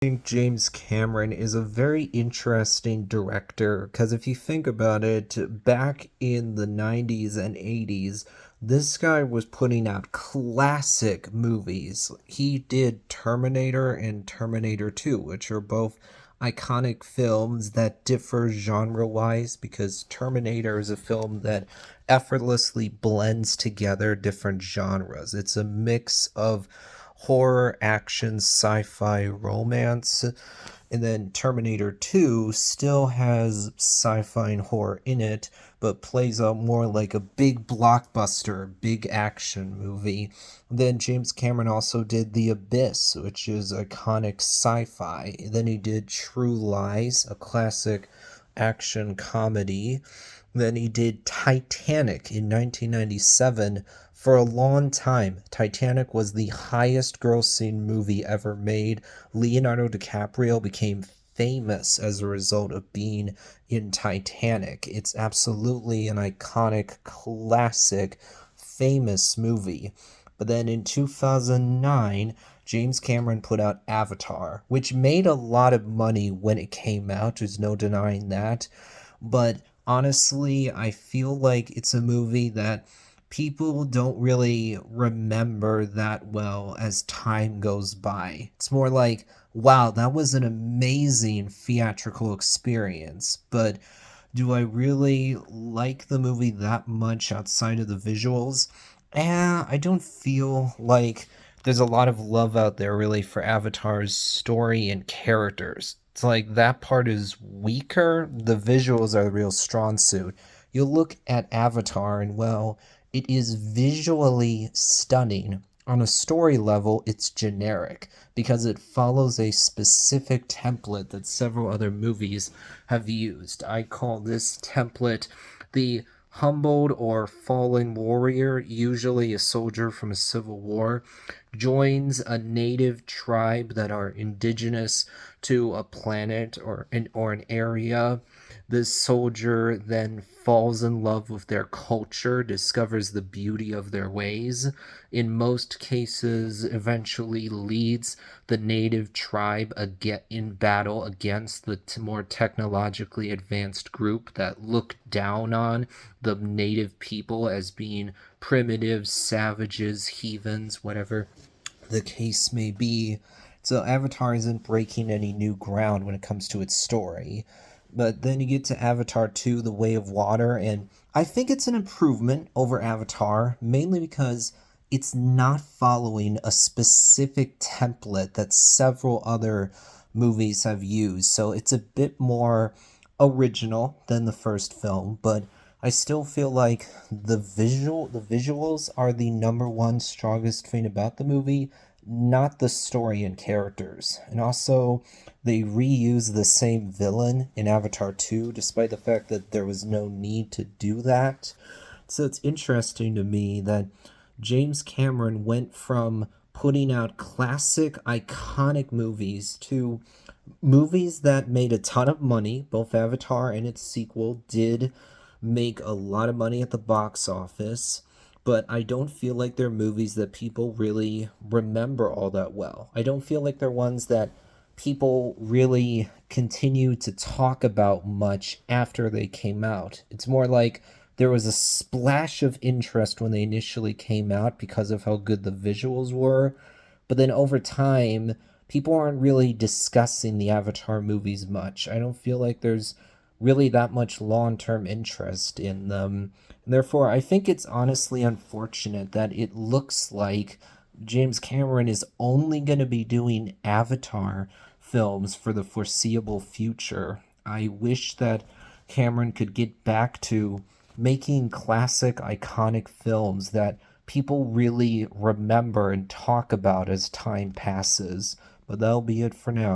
Think James Cameron is a very interesting director because if you think about it, back in the 90s and 80s, this guy was putting out classic movies. He did Terminator and Terminator 2, which are both iconic films that differ genre wise because Terminator is a film that effortlessly blends together different genres. It's a mix of horror, action, sci fi, romance. And then Terminator 2 still has sci fi and horror in it, but plays out more like a big blockbuster, big action movie. Then James Cameron also did The Abyss, which is iconic sci fi. Then he did True Lies, a classic action comedy. Then he did Titanic in 1997. For a long time, Titanic was the highest grossing movie ever made. Leonardo DiCaprio became famous as a result of being in Titanic. It's absolutely an iconic, classic, famous movie. But then in 2009, James Cameron put out Avatar, which made a lot of money when it came out. There's no denying that. But honestly, I feel like it's a movie that people don't really remember that well as time goes by. It's more like, wow, that was an amazing theatrical experience, but do I really like the movie that much outside of the visuals? I don't feel like there's a lot of love out there really for Avatar's story and characters. It's like that part is weaker. The visuals are the real strong suit. You look at Avatar and well, it is visually stunning. On a story level, it's generic because it follows a specific template that several other movies have used. I call this template the humbled or fallen warrior, usually a soldier from a civil war, joins a native tribe that are indigenous to a planet or an area. This soldier then falls in love with their culture, discovers the beauty of their ways. In most cases, eventually leads the native tribe in battle against the more technologically advanced group that looked down on the native people as being primitive, savages, heathens, whatever the case may be. So Avatar isn't breaking any new ground when it comes to its story. But then you get to Avatar 2, The Way of Water, and I think it's an improvement over Avatar, mainly because it's not following a specific template that several other movies have used. So it's a bit more original than the first film, but I still feel like the visuals are the number one strongest thing about the movie, not the story and characters. And also they reuse the same villain in Avatar 2 despite the fact that there was no need to do that. So it's interesting to me that James Cameron went from putting out classic, iconic movies to movies that made a ton of money. Both Avatar and its sequel did make a lot of money at the box office, but I don't feel like they're movies that people really remember all that well. I don't feel like they're ones that people really continue to talk about much after they came out. It's more like there was a splash of interest when they initially came out because of how good the visuals were, but then over time, people aren't really discussing the Avatar movies much. I don't feel like there's really that much long term interest in them. And therefore, I think it's honestly unfortunate that it looks like James Cameron is only going to be doing Avatar films for the foreseeable future. I wish that Cameron could get back to making classic, iconic films that people really remember and talk about as time passes. But that'll be it for now.